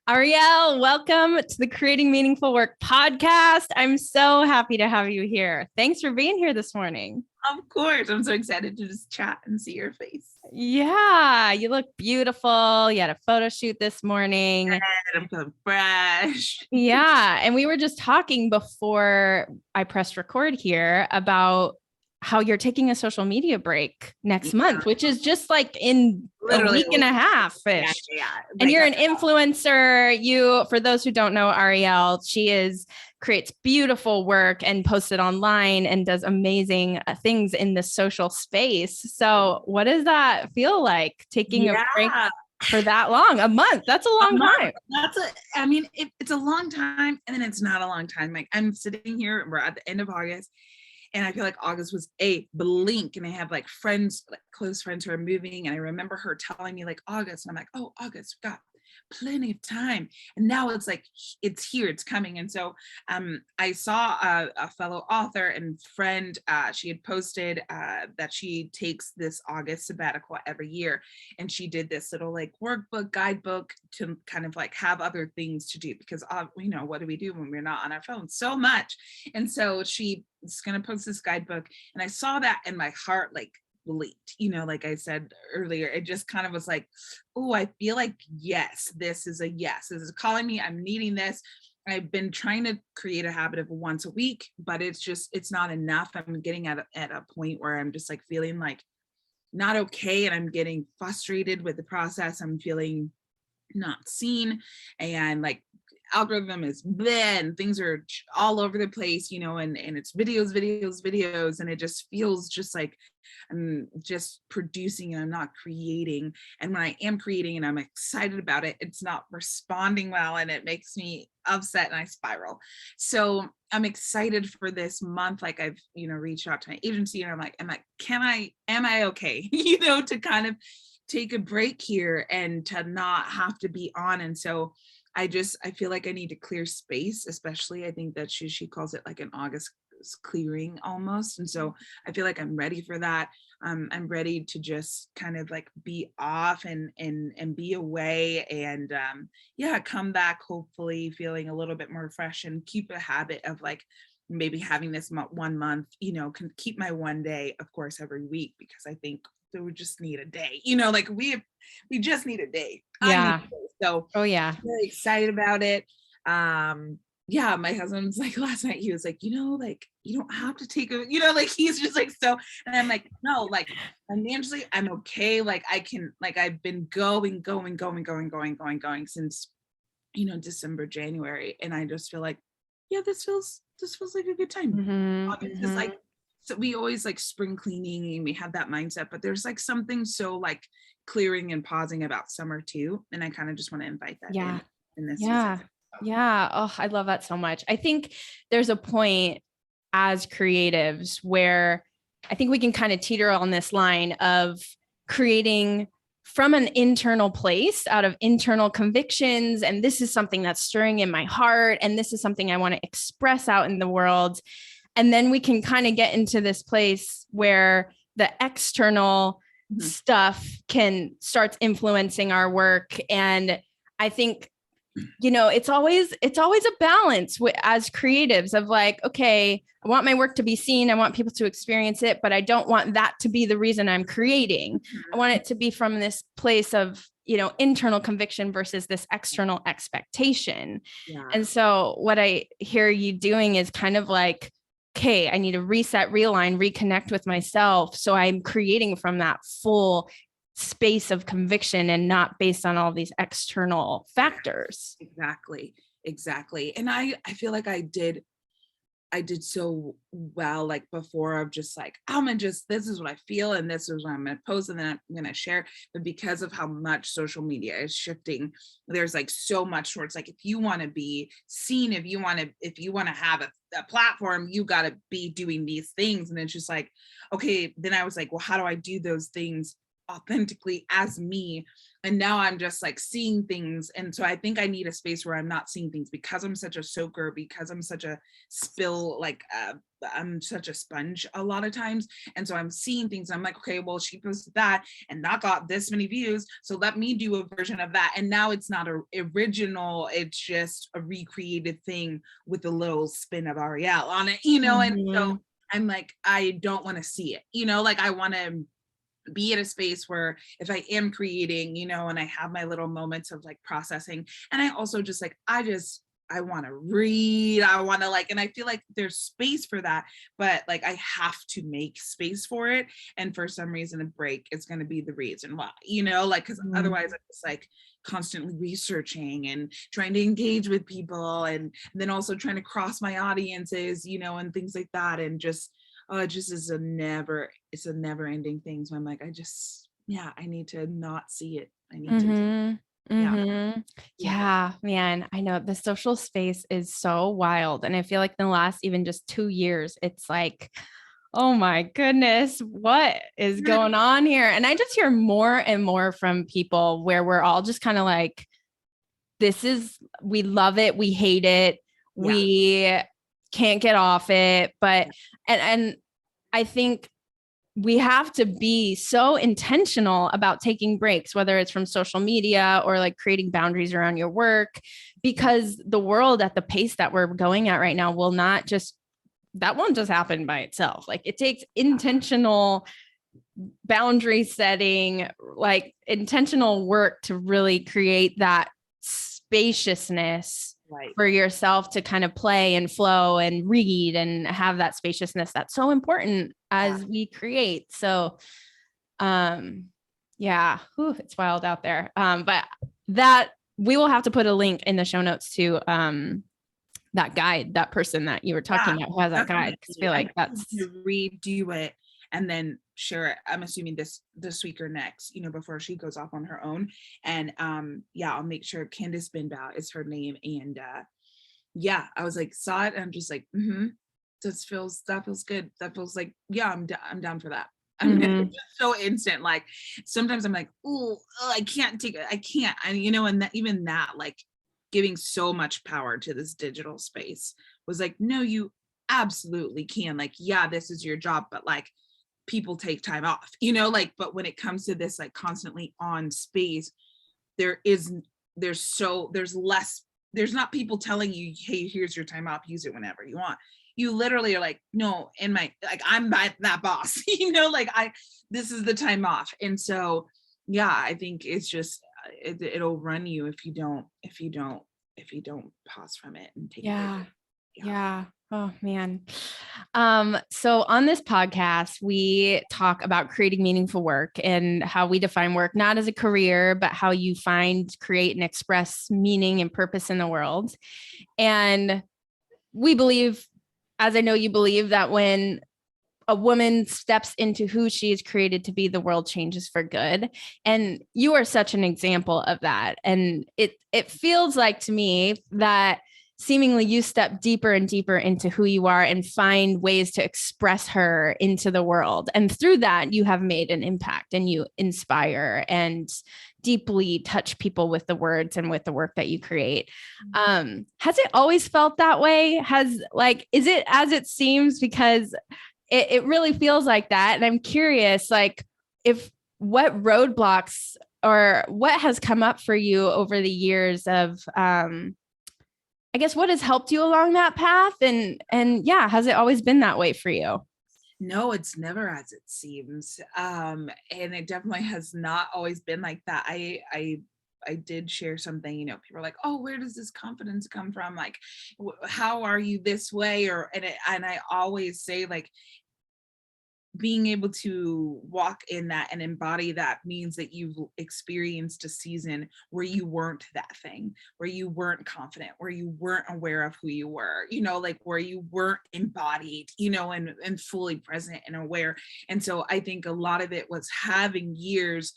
Arielle, welcome to the Creating Meaningful Work podcast. I'm so happy to have you here. Thanks for being here this morning. Of course. I'm so excited to just chat and see your face. Yeah, you look beautiful. You had a photo shoot this morning. And I'm feeling fresh. Yeah. And we were just talking before I pressed record here about how you're taking a social media break next month, which is just like in Literally a week and a half-ish. Yeah. And you're an influencer. For those who don't know Arielle, she creates beautiful work and posts it online and does amazing things in the social space. So what does that feel like, taking a break for that long? A month? That's a long time. It's a long time, and then it's not a long time. Like, I'm sitting here, we're at the end of August, and I feel like August was a blink, and I have like friends, like close friends who are moving. And I remember her telling me like August, and I'm like, oh, August, we got plenty of time. And now it's like, it's here, it's coming. And so I saw a fellow author and friend, she had posted that she takes this August sabbatical every year. And she did this little like workbook, guidebook to kind of like have other things to do, because what do we do when we're not on our phones? So much. And so she's going to post this guidebook, and I saw that, and my heart like leaped, like I said earlier. It just kind of was like, oh, I feel like, yes, this is calling me. I'm needing this. I've been trying to create a habit of once a week, but it's not enough. I'm getting at a point where I'm just like feeling like not okay, and I'm getting frustrated with the process. I'm feeling not seen, and like algorithm is bleh, and things are all over the place, and it's videos, and it just feels just like I'm just producing and I'm not creating. And when I am creating and I'm excited about it, it's not responding well, and it makes me upset, and I spiral. So I'm excited for this month. Like, I've reached out to my agency, and I'm like, am I okay to kind of take a break here and to not have to be on. And so I feel like I need to clear space, especially I think that she calls it like an August clearing almost. And so I feel like I'm ready for that. I'm ready to just kind of like be off and be away, and come back hopefully feeling a little bit more fresh, and keep a habit of like maybe having this 1 month, can keep my one day, of course, every week, because I think that we just need a day, like we just need a day. Yeah. So, oh yeah, I'm really excited about it. My husband's like, last night he was like, like, you don't have to take a, like, he's just like, so, and I'm like, no, like, financially I'm okay. Like, I can, like, I've been going since, December, January. And I just feel like, yeah, this feels like a good time. Mm-hmm. It's like, so we always like spring cleaning, and we have that mindset, but there's like something so like clearing and pausing about summer too. And I kind of just want to invite that in this season. Yeah. Oh, I love that so much. I think there's a point as creatives where I think we can kind of teeter on this line of creating from an internal place, out of internal convictions. And this is something that's stirring in my heart, and this is something I want to express out in the world. And then we can kind of get into this place where the external stuff starts influencing our work. And I think, it's always a balance as creatives of like, okay, I want my work to be seen. I want people to experience it, but I don't want that to be the reason I'm creating. I want it to be from this place of, internal conviction versus this external expectation. Yeah. And so what I hear you doing is kind of like, okay, I need to reset, realign, reconnect with myself. So I'm creating from that full space of conviction and not based on all these external factors. Exactly. And I feel like I did so well, like before, of just like, this is what I feel, and this is what I'm going to post, and then I'm going to share. But because of how much social media is shifting, there's like so much where it's like, if you want to be seen, if you want to have a platform, you got to be doing these things. And it's just like, okay, then I was like, well, how do I do those things authentically as me? And now I'm just like seeing things. And so I think I need a space where I'm not seeing things, because I'm such a soaker, because I'm such a spill, like I'm such a sponge a lot of times. And so I'm seeing things. I'm like, okay, well, she posted that and that got this many views, so let me do a version of that. And now it's not a original, it's just a recreated thing with a little spin of Arielle on it, you know. And so I'm like, I don't want to see it, you know, like I want to be at a space where if I am creating, you know, and I have my little moments of like processing, and I also just like, I want to read, I want to like, and I feel like there's space for that, but like I have to make space for it. And for some reason, a break is going to be the reason why, you know, like, because otherwise I'm just like constantly researching and trying to engage with people, and then also trying to cross my audiences, you know, and things like that. And just, it just is it's a never ending thing. So I'm like, I need to not see it. I need to, Yeah, man, I know the social space is so wild. And I feel like in the last even just 2 years, it's like, oh my goodness, what is going on here? And I just hear more and more from people where we're all just kind of like, we love it, we hate it, we can't get off it. But, and I think we have to be so intentional about taking breaks, whether it's from social media or like creating boundaries around your work, because the world at the pace that we're going at right now that won't just happen by itself. Like it takes intentional boundary setting, like intentional work to really create that spaciousness for yourself to kind of play and flow and read and have that spaciousness that's so important as we create. So, it's wild out there. But that we will have to put a link in the show notes to that guide, that person that you were talking about who has that guide. Because I feel like that's redo it and then share it. I'm assuming this week or next, you know, before she goes off on her own. And I'll make sure. Candace Binbow is her name. And I was like, saw it and I'm just like, that feels good. That feels like, I'm down for that. I mean, it's just so instant. Like sometimes I'm like, oh, I can't take it. I can't. And you know, and that, even that, like giving so much power to this digital space was like, no, you absolutely can. Like, this is your job, but like people take time off, you know, like, but when it comes to this like constantly on space, there's not people telling you, hey, here's your time off, use it whenever you want. You literally are like, no, I'm that boss, you know, like this is the time off. And so, I think it's just, it'll run you if you don't pause from it and take it. Yeah. Oh man. So on this podcast, we talk about creating meaningful work and how we define work, not as a career, but how you find, create, and express meaning and purpose in the world. And we believe, as I know you believe, that when a woman steps into who she is created to be, the world changes for good. And you are such an example of that. And it feels like to me that seemingly you step deeper and deeper into who you are and find ways to express her into the world. And through that, you have made an impact and you inspire and deeply touch people with the words and with the work that you create. Has it always felt that way? Is it as it seems? Because it really feels like that. And I'm curious, like, what roadblocks or what has come up for you over the years of, I guess, what has helped you along that path? And has it always been that way for you? No, it's never as it seems. And it definitely has not always been like that. I did share something, you know, people are like, oh, where does this confidence come from? Like, how are you this way? And I always say, like, being able to walk in that and embody that means that you've experienced a season where you weren't that thing, where you weren't confident, where you weren't aware of who you were, you know, like where you weren't embodied, you know, and fully present and aware. And so I think a lot of it was having years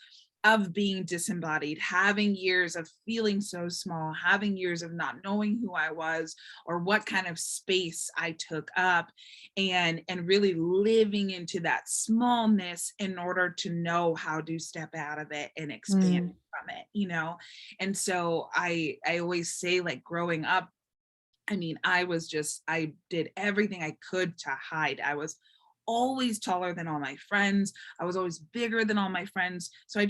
of being disembodied, having years of feeling so small, having years of not knowing who I was or what kind of space I took up, and really living into that smallness in order to know how to step out of it and expand from it, you know? And so I always say, like, growing up, I mean, I did everything I could to hide. I was always taller than all my friends. I was always bigger than all my friends. So I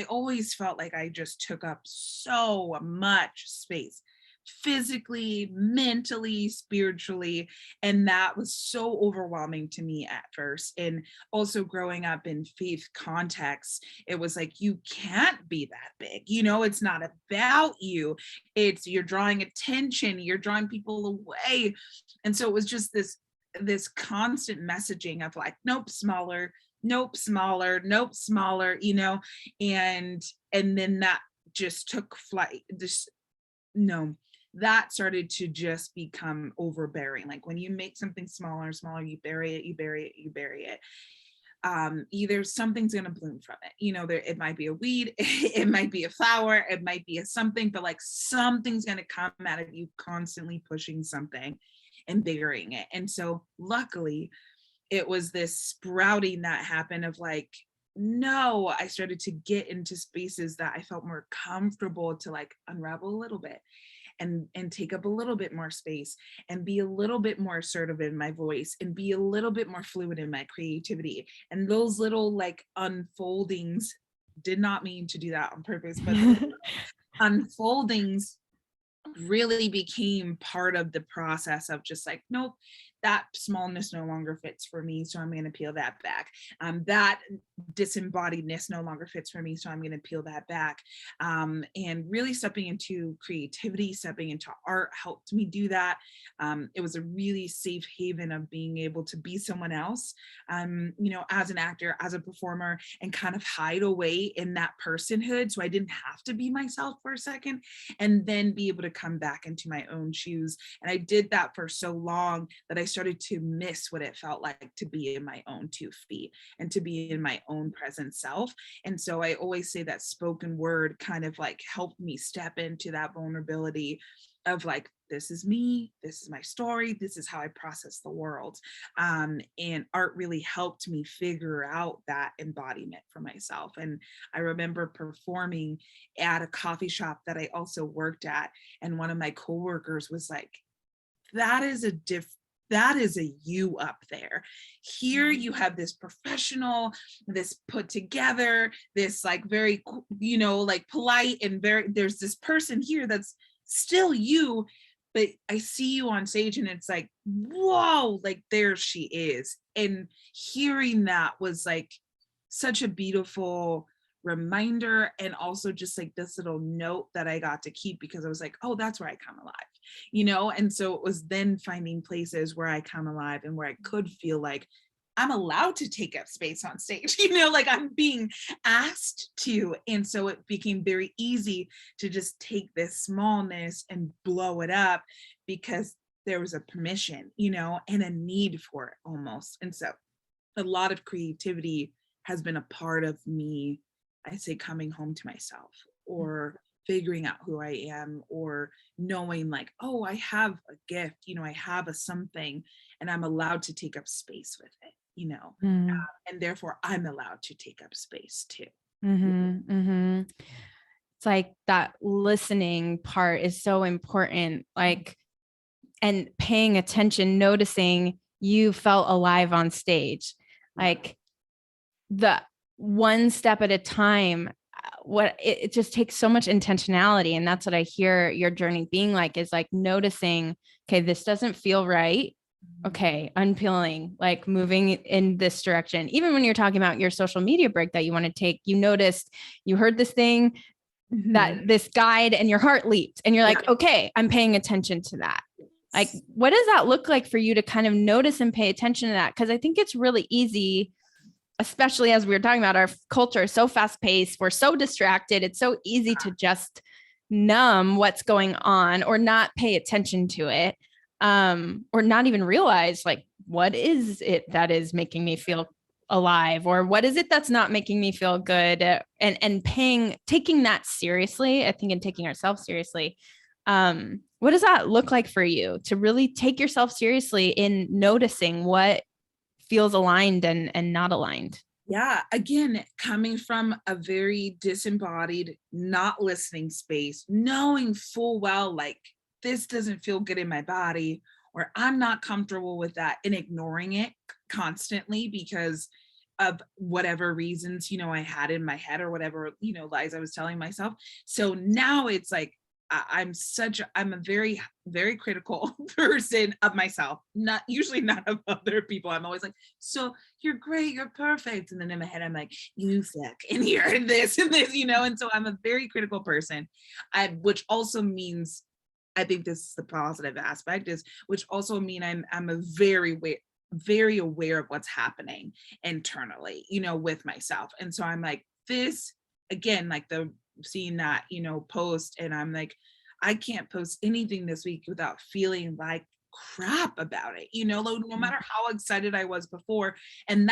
always felt like I just took up so much space, physically, mentally, spiritually. And that was so overwhelming to me at first. And also growing up in faith contexts, it was like, you can't be that big. You know, it's not about you. You're drawing attention, you're drawing people away. And so it was just this constant messaging of like, nope, smaller, nope, smaller, nope, smaller, you know. And then that just took flight. Just no, that started to just become overbearing. Like when you make something smaller and smaller, you bury it, you bury it, you bury it. Either something's going to bloom from it. You know, it might be a weed, it might be a flower, it might be a something, but like something's going to come out of you constantly pushing something and burying it. And so luckily it was this sprouting that happened of like, no, I started to get into spaces that I felt more comfortable to like unravel a little bit and take up a little bit more space and be a little bit more assertive in my voice and be a little bit more fluid in my creativity. And those little like unfoldings, did not mean to do that on purpose, but unfoldings really became part of the process of just like, nope, that smallness no longer fits for me, so I'm going to peel that back. That disembodiedness no longer fits for me, so I'm going to peel that back. And really stepping into creativity, stepping into art helped me do that. It was a really safe haven of being able to be someone else, you know, as an actor, as a performer, and kind of hide away in that personhood. So I didn't have to be myself for a second and then be able to come back into my own shoes. And I did that for so long that I started to miss what it felt like to be in my own 2 feet and to be in my own present self. And so I always say that spoken word kind of like helped me step into that vulnerability of like, this is me, this is my story, this is how I process the world. And art really helped me figure out that embodiment for myself. And I remember performing at a coffee shop that I also worked at, and one of my coworkers was like, that is a you up there. Here you have this professional, this put together, this like very, you know, like polite and there's this person here that's still you, but I see you on stage and it's like, whoa, like there she is. And hearing that was like such a beautiful reminder, and also just like this little note that I got to keep, because I was like, oh, that's where I come alive, you know? And so it was then finding places where I come alive and where I could feel like I'm allowed to take up space on stage, you know, like I'm being asked to. And so it became very easy to just take this smallness and blow it up because there was a permission, you know, and a need for it almost. And so a lot of creativity has been a part of me, I say, coming home to myself, or figuring out who I am, or knowing like, oh, I have a gift, you know, I have a something, and I'm allowed to take up space with it, you know, and therefore I'm allowed to take up space too. It's like that listening part is so important, like, and paying attention, noticing you felt alive on stage, like the one step at a time. It just takes so much intentionality. And that's what I hear your journey being like, is like noticing, okay, this doesn't feel right. Okay, unpeeling, like moving in this direction. Even when you're talking about your social media break that you want to take, you noticed, you heard this thing, that this guide, and your heart leaped and you're like, okay, I'm paying attention to that. Like, what does that look like for you to kind of notice and pay attention to that? Because I think it's really easy, especially as we were talking about, our culture is so fast paced, we're so distracted. It's so easy to just numb what's going on or not pay attention to it, or not even realize like, what is it that is making me feel alive, or what is it that's not making me feel good, and taking that seriously, I think, and taking ourselves seriously. What does that look like for you to really take yourself seriously in noticing what feels aligned and not aligned? Yeah, again, coming from a very disembodied, not listening space, knowing full well, like, this doesn't feel good in my body, or I'm not comfortable with that, and ignoring it constantly because of whatever reasons, I had in my head or whatever, lies I was telling myself. So now it's like, I'm a very, very critical person of myself, not usually not of other people. I'm always like, so you're great, you're perfect. And then in my head, I'm like, you suck, and you're and this and this, and so I'm a very critical person. Which also means, I think this is the positive aspect, is which also mean I'm a very aware of what's happening internally, with myself. And so I'm like, this again, like the seeing that, post, and I'm like, I can't post anything this week without feeling like crap about it, like, no matter how excited I was before. And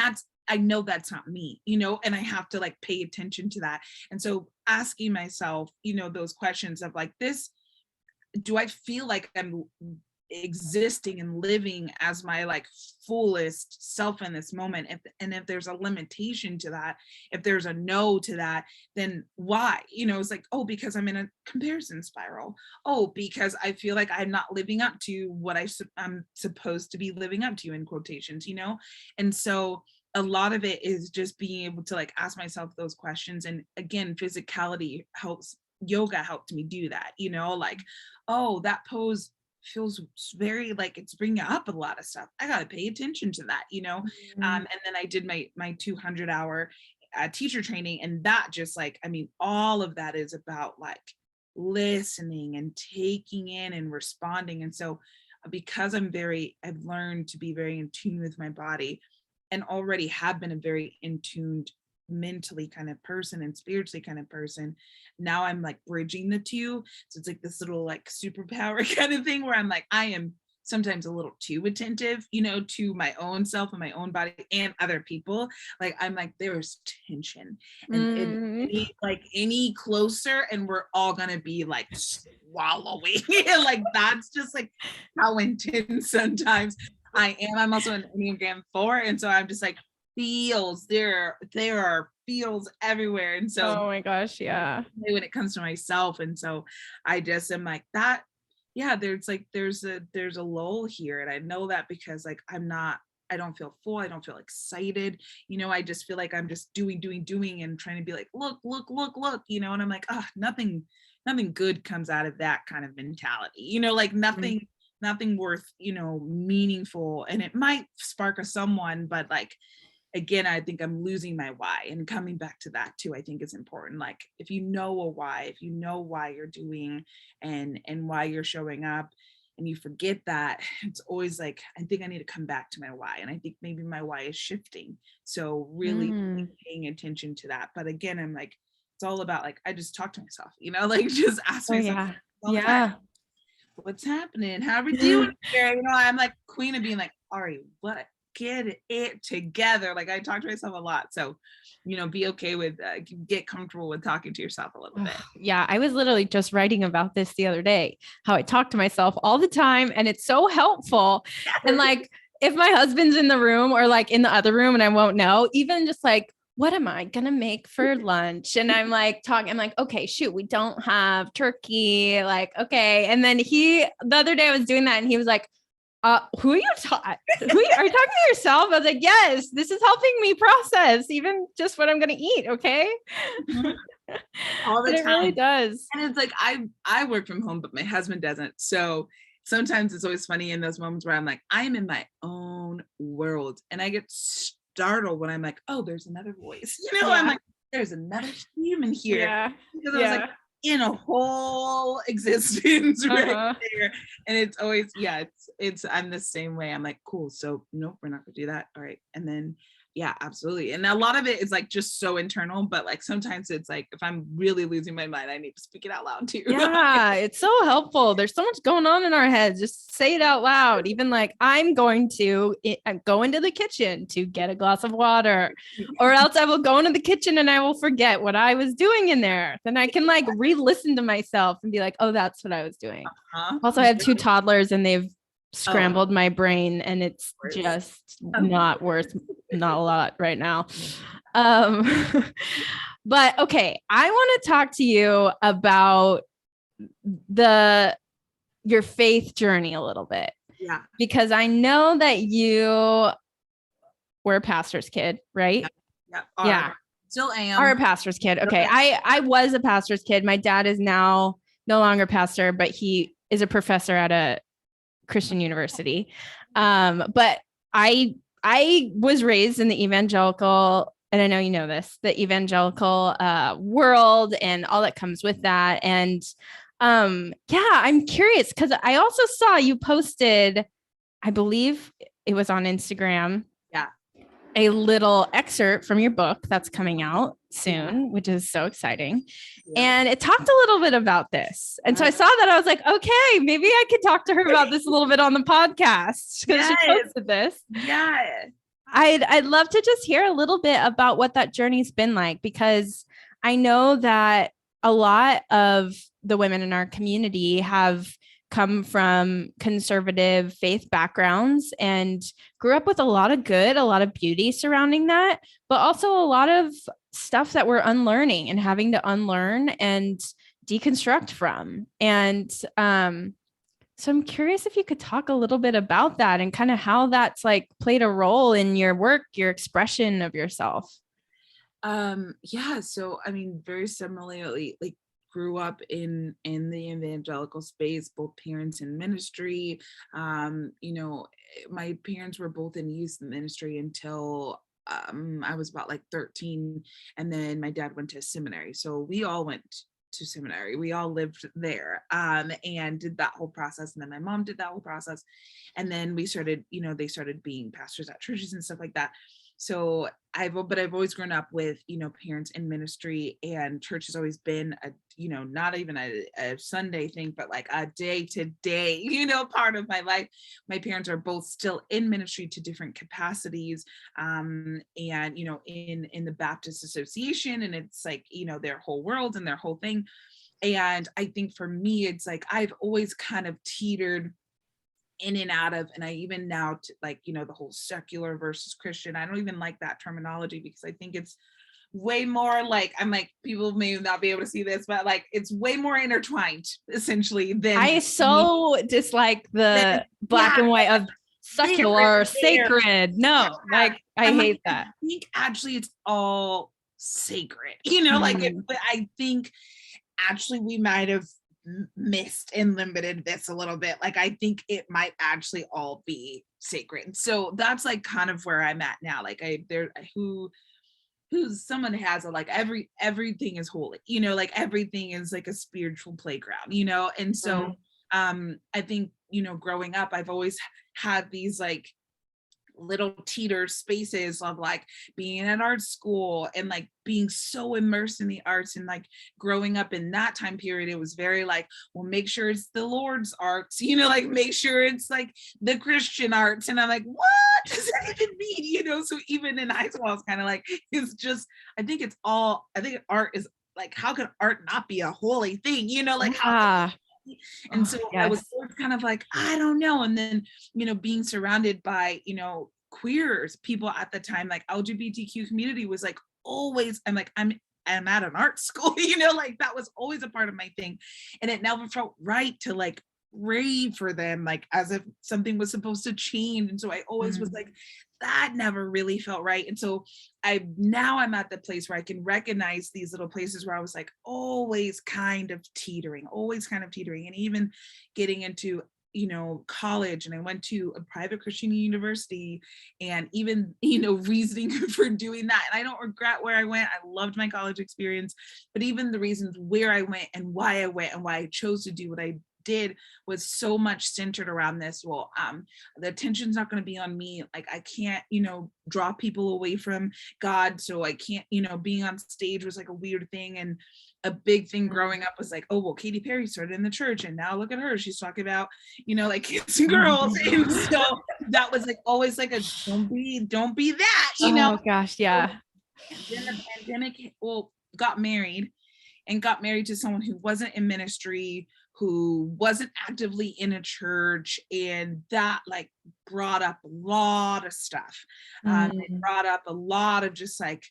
I know that's not me, and I have to like pay attention to that. And so asking myself, those questions of like, this, do I feel like I'm existing and living as my like fullest self in this moment? If there's a limitation to that, if there's a no to that, then why? It's like, oh, because I'm in a comparison spiral. Oh, because I feel like I'm not living up to what I'm supposed to be living up to, in quotations. And so a lot of it is just being able to like ask myself those questions. And again, physicality helps. Yoga helped me do that, like, oh, that pose feels very like it's bringing up a lot of stuff. I got to pay attention to that, and then I did my 200-hour teacher training, and that just like, I mean, all of that is about like listening and taking in and responding. And so because I've learned to be very in tune with my body, and already have been a very in tuned mentally kind of person and spiritually kind of person, now I'm like bridging the two. So it's like this little like superpower kind of thing, where I'm like, I am sometimes a little too attentive, to my own self and my own body and other people. Like, I'm like, there's tension, and any closer and we're all gonna be like swallowing. Like, that's just like how intense sometimes I am. I'm also an Enneagram 4, and so I'm just like, feels, there are feels everywhere. And so, oh my gosh, yeah, when it comes to myself, and so I just am like that. Yeah, there's a lull here, and I know that because like I don't feel full, I don't feel excited, I just feel like I'm just doing and trying to be like, look, and I'm like, oh, nothing good comes out of that kind of mentality, like nothing worth, meaningful. And it might spark a someone, but like, again, I think I'm losing my why, and coming back to that too, I think is important. Like, if you know a why, if you know why you're doing and why you're showing up, and you forget that, it's always like, I think I need to come back to my why. And I think maybe my why is shifting. So really paying attention to that. But again, I'm like, it's all about like, I just talk to myself, like just ask myself all the time, what's happening? How are we doing here? I'm like queen of being like, Ari, what? Get it together. Like, I talk to myself a lot. So, be okay with, get comfortable with talking to yourself a little bit. Yeah, I was literally just writing about this the other day, how I talk to myself all the time, and it's so helpful. And like, if my husband's in the room or like in the other room and I won't know, even just like, what am I going to make for lunch? And I'm like I'm like, okay, shoot, we don't have turkey. Like, okay. And then the other day I was doing that and he was like, who are you are you talking to yourself? I was like, yes, this is helping me process even just what I'm going to eat. Okay. All the time. It really does. And it's like, I work from home, but my husband doesn't. So sometimes it's always funny in those moments where I'm like, I'm in my own world, and I get startled when I'm like, oh, there's another voice, I'm like, there's another human here. Yeah. Because I was like, in a whole existence right there. And it's always, it's I'm the same way. I'm like, cool, so nope, we're not gonna do that. All right. And then yeah, absolutely. And a lot of it is like just so internal, but like sometimes it's like, if I'm really losing my mind, I need to speak it out loud too. Yeah, it's so helpful. There's so much going on in our heads. Just say it out loud. Even like, I'm going to go into the kitchen to get a glass of water, or else I will go into the kitchen and I will forget what I was doing in there. Then I can like re-listen to myself and be like, oh, that's what I was doing. Also, I have 2 toddlers and they've scrambled my brain, and it's just not a lot right now. Um, but okay, I want to talk to you about your faith journey a little bit, Yeah. because I know that you were a pastor's kid, right? Yeah. Yeah. Still Are a am. pastor's kid. Okay. I was a pastor's kid. My dad is now no longer pastor, but he is a professor at a Christian university. But I was raised in the evangelical, and I know you know this, the evangelical world and all that comes with that. And yeah, I'm curious because I also saw you posted, I believe it was on Instagram, Yeah. a little excerpt from your book that's coming out soon, which is so exciting. Yeah. And it talked a little bit about this. And so I saw that, I was like, okay, maybe I could talk to her about this a little bit on the podcast because she posted this. Yeah. I'd love to just hear a little bit about what that journey's been like, because I know that a lot of the women in our community have come from conservative faith backgrounds and grew up with a lot of good, a lot of beauty surrounding that, but also a lot of stuff that we're unlearning and having to unlearn and deconstruct from. And so I'm curious if you could talk a little bit about that and kind of how that's like played a role in your work, your expression of yourself. Yeah, so I mean, very similarly, like grew up in the evangelical space, both parents in ministry. You know, my parents were both in youth ministry until I was about like 13, and then my dad went to seminary. So we all went to seminary. We all lived there and did that whole process. And then my mom did that whole process. And then we started, you know, they started being pastors at churches and stuff like that. So I've always grown up with, you know, parents in ministry, and church has always been a, you know, not even a Sunday thing, but like a day to day, you know, part of my life. My parents are both still in ministry to different capacities, and, you know, in the Baptist Association, and it's like, you know, their whole world and their whole thing. And I think for me, it's like, I've always kind of teetered in and out of, and I even now like, you know, the whole secular versus Christian, I don't even like that terminology because I think it's way more like, I'm like, people may not be able to see this, but like it's way more intertwined essentially than I so dislike the black and white of secular, sacred. No, like I hate that. I think actually it's all sacred, you know, like but I think actually we might have missed and limited this a little bit. Like I think it might actually all be sacred. So that's like kind of where I'm at now. Like who's someone has a like everything is holy, you know, like everything is like a spiritual playground, you know. And so I think, you know, growing up I've always had these like little teeter spaces of like being at art school and like being so immersed in the arts, and like growing up in that time period it was very like, well, make sure it's the Lord's arts, you know, like make sure it's like the Christian arts. And I'm like, what does that even mean, you know? So even in high school I was kind of like, it's just, I think art is like, how can art not be a holy thing, you know, like how and so I was kind of like, I don't know. And then, you know, being surrounded by, you know, queers people at the time, like LGBTQ community was like always, I'm like, I'm at an art school, you know, like that was always a part of my thing. And it never felt right to like rave for them, like as if something was supposed to change. And so I always was like, that never really felt right. And so I'm at the place where I can recognize these little places where I was like always kind of teetering, and even getting into, you know, college, and I went to a private Christian university, and even, you know, reasoning for doing that. And I don't regret where I went. I loved my college experience, but even the reasons where I went and why I chose to do what I did was so much centered around this. Well, the attention's not going to be on me. Like I can't, you know, draw people away from God. So I can't, you know, being on stage was like a weird thing. And a big thing growing up was like, oh, well, Katy Perry started in the church and now look at her. She's talking about, you know, like kids and girls. And so that was like always like a don't be that, you know. Oh gosh, yeah. And then the pandemic, got married to someone who wasn't in ministry, who wasn't actively in a church, and that like brought up a lot of stuff. It brought up a lot of just like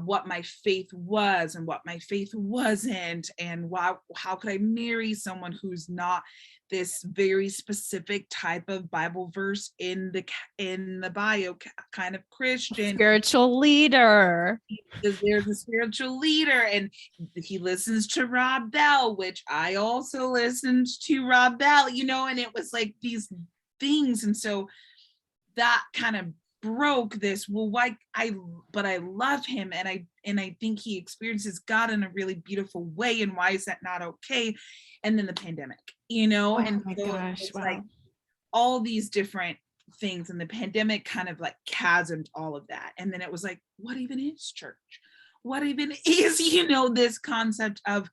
what my faith was and what my faith wasn't, and how could I marry someone who's not this very specific type of Bible verse in the bio kind of Christian. Spiritual leader. There's a spiritual leader, and he listens to Rob Bell, which I also listened to Rob Bell, and it was like these things. And so that kind of broke this, but I love him, and I think he experiences God in a really beautiful way, and why is that not okay? And then the pandemic, Oh and my so gosh, it's wow. like all these different things, and the pandemic kind of like chasmed all of that. And then it was like, what even is church? What even is, this concept of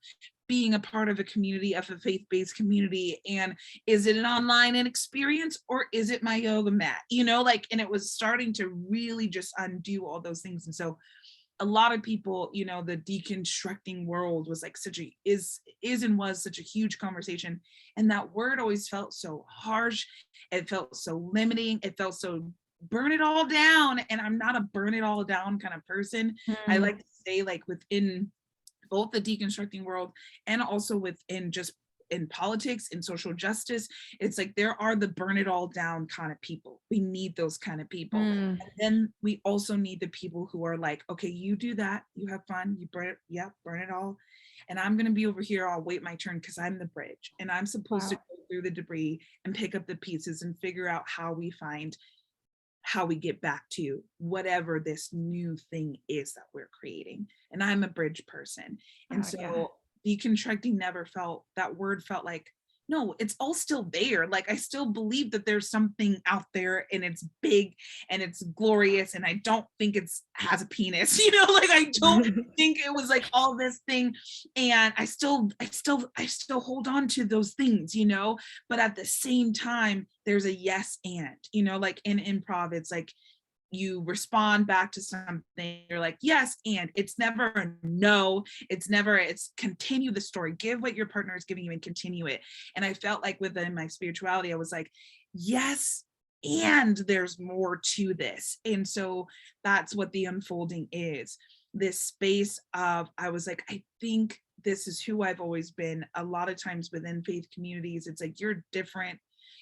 being a part of a community, of a faith-based community? And is it an online experience, or is it my yoga mat? And it was starting to really just undo all those things. And so a lot of people, the deconstructing world was like is and was such a huge conversation. And that word always felt so harsh. It felt so limiting. It felt so burn it all down. And I'm not a burn it all down kind of person. I like to say, like, within both the deconstructing world and also within just in politics, in social justice, it's like there are the burn it all down kind of people. We need those kind of people. And then we also need the people who are like, okay, you do that, you have fun, you burn it all. And I'm going to be over here, I'll wait my turn, because I'm the bridge, and I'm supposed to go through the debris and pick up the pieces and figure out how we get back to whatever this new thing is that we're creating. And I'm a bridge person. And deconstructing never felt, that word felt like, no, it's all still there. Like, I still believe that there's something out there, and it's big and it's glorious, and I don't think has a penis, like, I don't think it was like all this thing. And I still hold on to those things, but at the same time, there's a yes and, like in improv, it's like you respond back to something, you're like, yes, and it's never a no, it's continue the story, give what your partner is giving you and continue it. And I felt like within my spirituality, I was like, yes, and there's more to this. And so that's what the unfolding is, this space of, I was like, I think this is who I've always been. A lot of times within faith communities, it's like, you're different,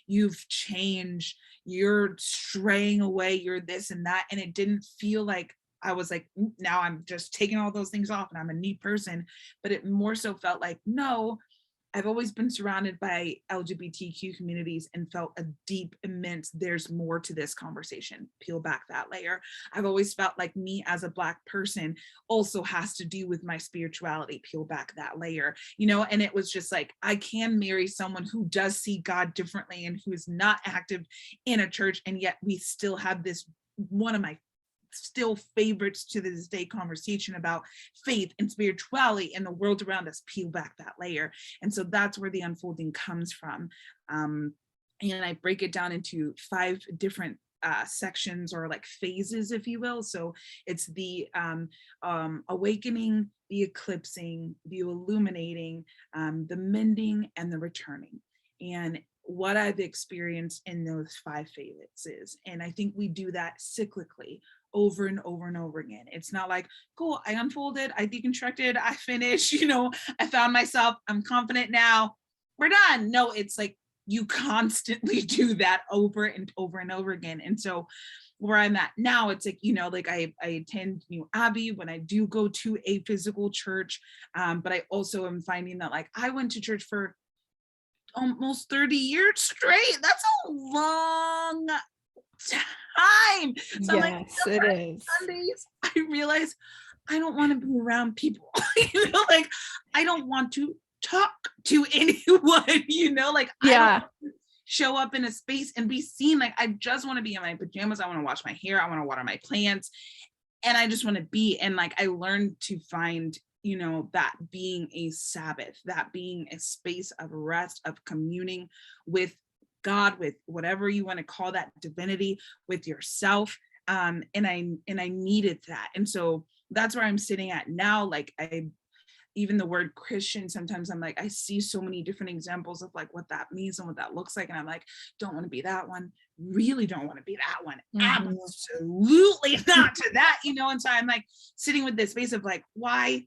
you've changed, you're straying away, you're this and that. And it didn't feel like I was like, now I'm just taking all those things off and I'm a new person. But it more so felt like, no, I've always been surrounded by LGBTQ communities and felt a deep, immense, there's more to this conversation. Peel back that layer. I've always felt like me as a Black person also has to do with my spirituality. Peel back that layer, and it was just like, I can marry someone who does see God differently and who is not active in a church. And yet we still have this, one of my still favorites to this day, conversation about faith and spirituality and the world around us. Peel back that layer. And so that's where the unfolding comes from. And I break it down into 5 different sections, or like phases, if you will. So it's the awakening, the eclipsing, the illuminating, the mending, and the returning. And what I've experienced in those 5 phases. And I think we do that cyclically over and over and over again. It's not like, cool, I unfolded, I deconstructed, I finished, I found myself, I'm confident now, we're done. No, it's like you constantly do that over and over and over again. And so where I'm at now, it's like, like I attend New Abbey when I do go to a physical church. But I also am finding that, like, I went to church for almost 30 years straight. That's a long time. So yes, it is. Sundays, I realize I don't want to be around people. Like, I don't want to talk to anyone, like, I don't show up in a space and be seen. Like, I just want to be in my pajamas. I want to wash my hair. I want to water my plants. And I just want to be. And like, I learned to find, that being a Sabbath, that being a space of rest, of communing with God, with whatever you want to call that, divinity, with yourself. And I needed that. And so that's where I'm sitting at now. Like, even the word Christian, sometimes I'm like, I see so many different examples of like what that means and what that looks like. And I'm like, don't want to be that one. Really don't want to be that one. Absolutely not to that, you know? And so I'm like sitting with this space of like, why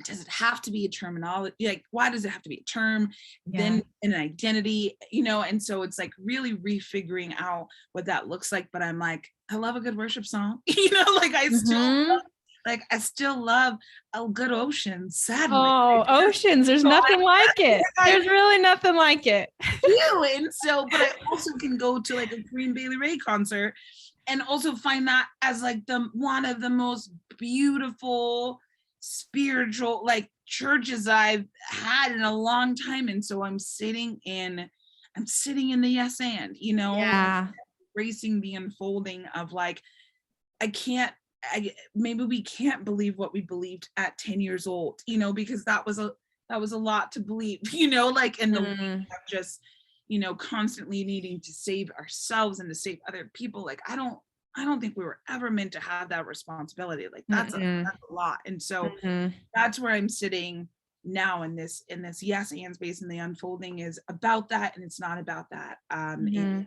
does it have to be a terminology? Like, why does it have to be a term, then an identity, you know? And so it's like really refiguring out what that looks like. But I'm like, I love a good worship song, you know, like I still love a good ocean, sadly. Oh, oceans. There's nothing like it. There's really nothing like it. And so, but I also can go to like a Green Bailey Ray concert and also find that as like one of the most beautiful spiritual like churches I've had in a long time. And so I'm sitting in the yes and, you know, embracing the unfolding of like, maybe we can't believe what we believed at 10 years old, you know, because that was a lot to believe, you know, like in the way of just, you know, constantly needing to save ourselves and to save other people. Like, I don't think we were ever meant to have that responsibility. Like that's a lot. And so that's where I'm sitting now in this yes and space, and the unfolding is about that. And it's not about that. And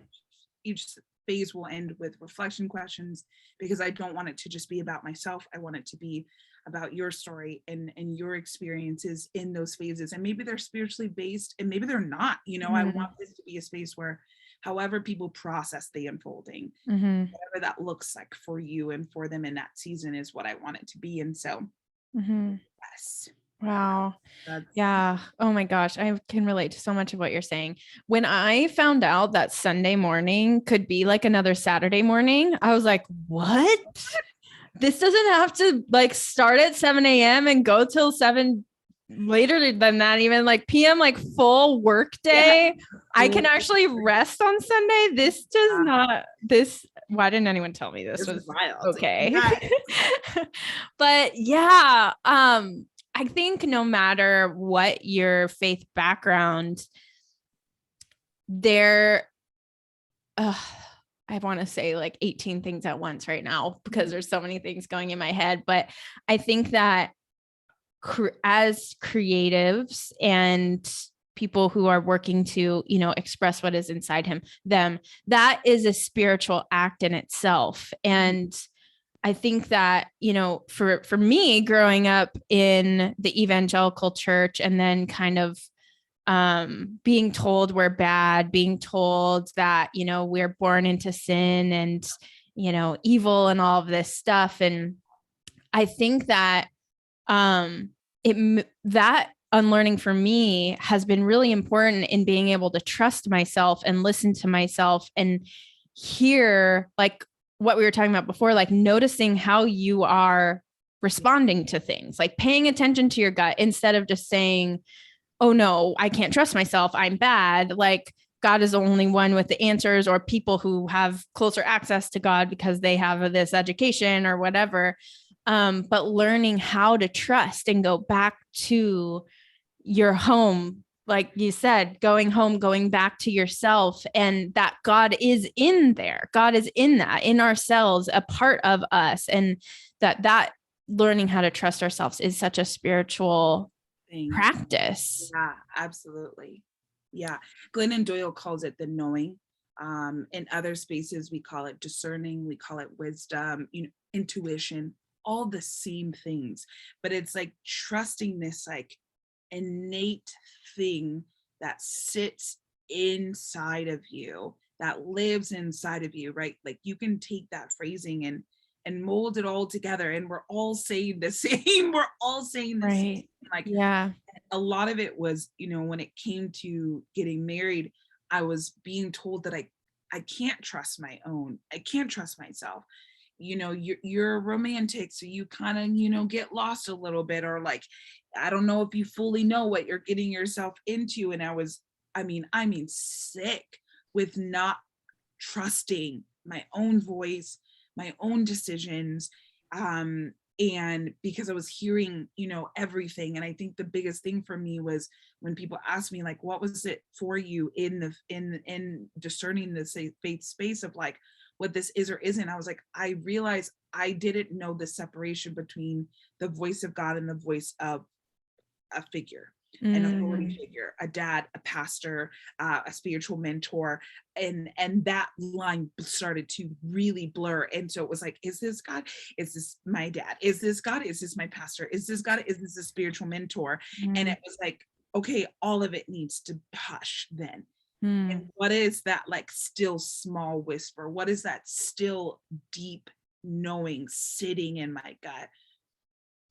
each phase will end with reflection questions, because I don't want it to just be about myself. I want it to be about your story and your experiences in those phases. And maybe they're spiritually based and maybe they're not, you know. I want this to be a space where however people process the unfolding, whatever that looks like for you and for them in that season is what I want it to be. And so, yes. Wow. Yeah. Oh my gosh. I can relate to so much of what you're saying. When I found out that Sunday morning could be like another Saturday morning, I was like, what? This doesn't have to like start at 7 a.m. and go till 7 later than that, even like PM, like full work day. I can actually rest on Sunday. This does not, why didn't anyone tell me this was wild. Okay. But yeah, I think no matter what your faith background, I want to say like 18 things at once right now because there's so many things going in my head. But I think that as creatives and people who are working to, you know, express what is inside them, that is a spiritual act in itself. And I think that, you know, for me growing up in the evangelical church and then kind of being told we're bad, being told that, you know, we're born into sin and, you know, evil and all of this stuff. And I think that that unlearning for me has been really important in being able to trust myself and listen to myself and hear like what we were talking about before, like noticing how you are responding to things, like paying attention to your gut instead of just saying, oh no, I can't trust myself, I'm bad. Like God is the only one with the answers, or people who have closer access to God because they have this education or whatever. But learning how to trust and go back to your home, like you said, going home, going back to yourself, and that God is in there. God is in that, in ourselves, a part of us. And that learning how to trust ourselves is such a spiritual practice. Yeah, absolutely. Yeah. Glennon Doyle calls it the knowing. In other spaces, we call it discerning, we call it wisdom, you know, intuition, all the same things. But it's like trusting this like innate thing that sits inside of you, that lives inside of you, right? Like you can take that phrasing and mold it all together, and we're all saying the same. We're all saying the same. Like, yeah, a lot of it was, you know, when it came to getting married, I was being told that I can't trust I can't trust myself. You know, you're romantic, so you kind of, you know, get lost a little bit, or like, I don't know if you fully know what you're getting yourself into. And I mean sick with not trusting my own voice, my own decisions. And because I was hearing, you know, everything. And I think the biggest thing for me was when people asked me, like, what was it for you in discerning the faith space of like what this is or isn't? I was like, I realized I didn't know the separation between the voice of God and the voice of a figure, an authority figure, a dad, a pastor, a spiritual mentor. And that line started to really blur. And so it was like, is this God? Is this my dad? Is this God? Is this my pastor? Is this God? Is this a spiritual mentor? And it was like, okay, all of it needs to hush then. And what is that like still small whisper? What is that still deep knowing sitting in my gut?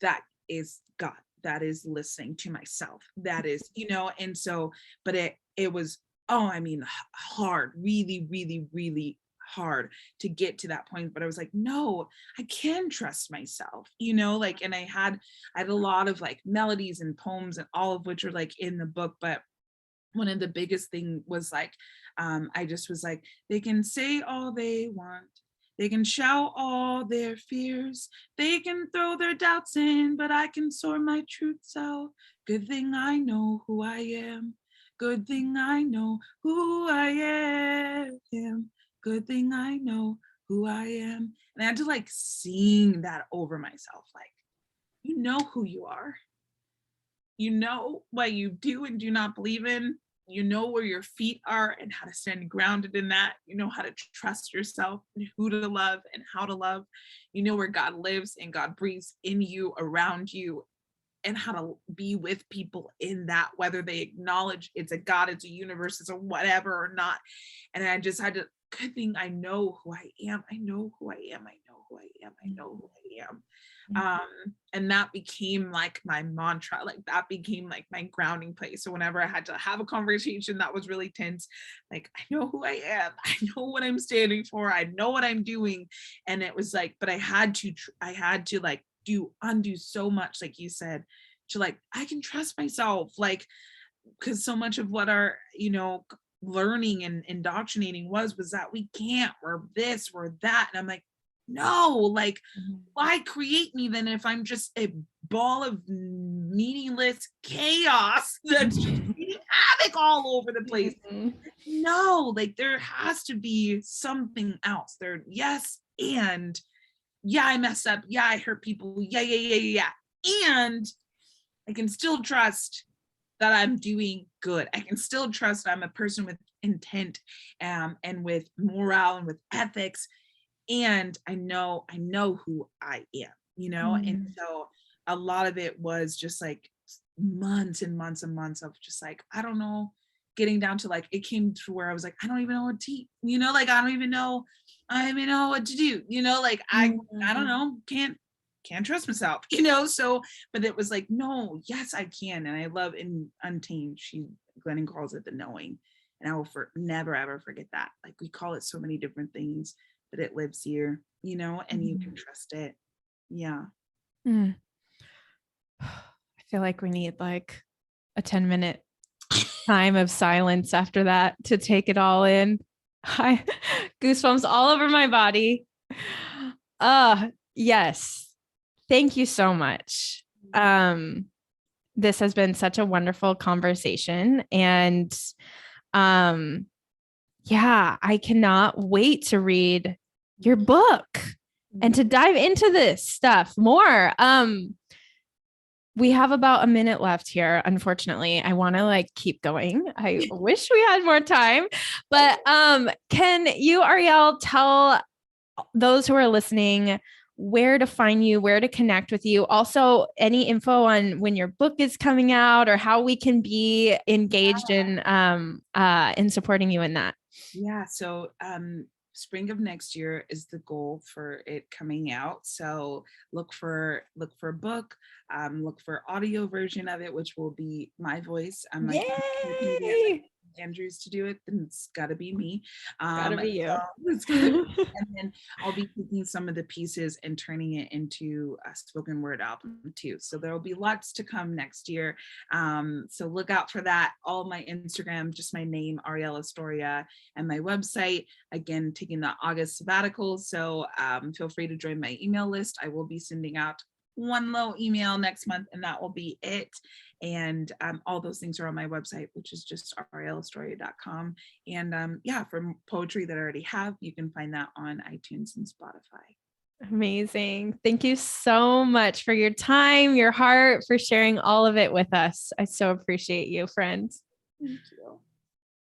That is God. That is listening to myself. That is, and so, but it was, hard, really, really, really hard to get to that point. But I was like, no, I can trust myself, like, and I had a lot of like melodies and poems, and all of which are like in the book. But one of the biggest thing was like, I just was like, they can say all they want. They can shout all their fears. They can throw their doubts in, but I can sort my truths out. Good thing I know who I am. Good thing I know who I am. Good thing I know who I am. And I had to like sing that over myself. Like, you know who you are. You know what you do and do not believe in. You know where your feet are and how to stand grounded in that. You know how to trust yourself and who to love and how to love. You know where God lives and God breathes in you, around you, and how to be with people in that, whether they acknowledge it's a God, it's a universe, it's a whatever or not. And I just had to, good thing I know who I am. I know who I am. I know who I am. I know who I am. And that became like my mantra, like that became like my grounding place. So whenever I had to have a conversation that was really tense, like, I know who I am, I know what I'm standing for, I know what I'm doing. And it was like, but I had to like undo so much, like you said, to like, I can trust myself, like, because so much of what our, learning and indoctrinating was that we can't, we're this, we're that. And I'm like, no, like, why create me then if I'm just a ball of meaningless chaos that's just wreaking havoc all over the place? No, like, there has to be something else there. Yes, and yeah, I messed up. Yeah, I hurt people. Yeah. And I can still trust that I'm doing good. I can still trust I'm a person with intent, and with morale and with ethics. And I know who I am, and so a lot of it was just like months and months and months of just like, I don't know, getting down to like, it came to where I was like, I don't even know what to eat, like, I don't even know what to do, like, I don't know, can't trust myself, so, but it was like, no, yes, I can. And I love in Untamed, Glennon calls it the knowing. And I will never ever forget that. Like, we call it so many different things, but it lives here, and you can trust it. Yeah. I feel like we need like a 10-minute time of silence after that to take it all in. Goosebumps all over my body. Yes. Thank you so much. This has been such a wonderful conversation, and yeah, I cannot wait to read your book and to dive into this stuff more. We have about a minute left here. Unfortunately, I want to like keep going. I wish we had more time, but can you, Arielle, tell those who are listening where to find you, where to connect with you? Also, any info on when your book is coming out or how we can be engaged in supporting you in that? Yeah. So spring of next year is the goal for it coming out. So look for a book, look for audio version of it, which will be my voice. I'm like, Yay! Andrews to do it, then it's got to be me. Gotta be you. And then I'll be taking some of the pieces and turning it into a spoken word album too. So there will be lots to come next year. So look out for that. All my Instagram, just my name, Arielle Estoria, and my website. Again, taking the August sabbatical. So feel free to join my email list. I will be sending out one little email next month, and that will be it. And all those things are on my website, which is just ariellestoria.com. And yeah, for poetry that I already have, you can find that on iTunes and Spotify. Amazing. Thank you so much for your time, your heart, for sharing all of it with us. I so appreciate you, friends. Thank you.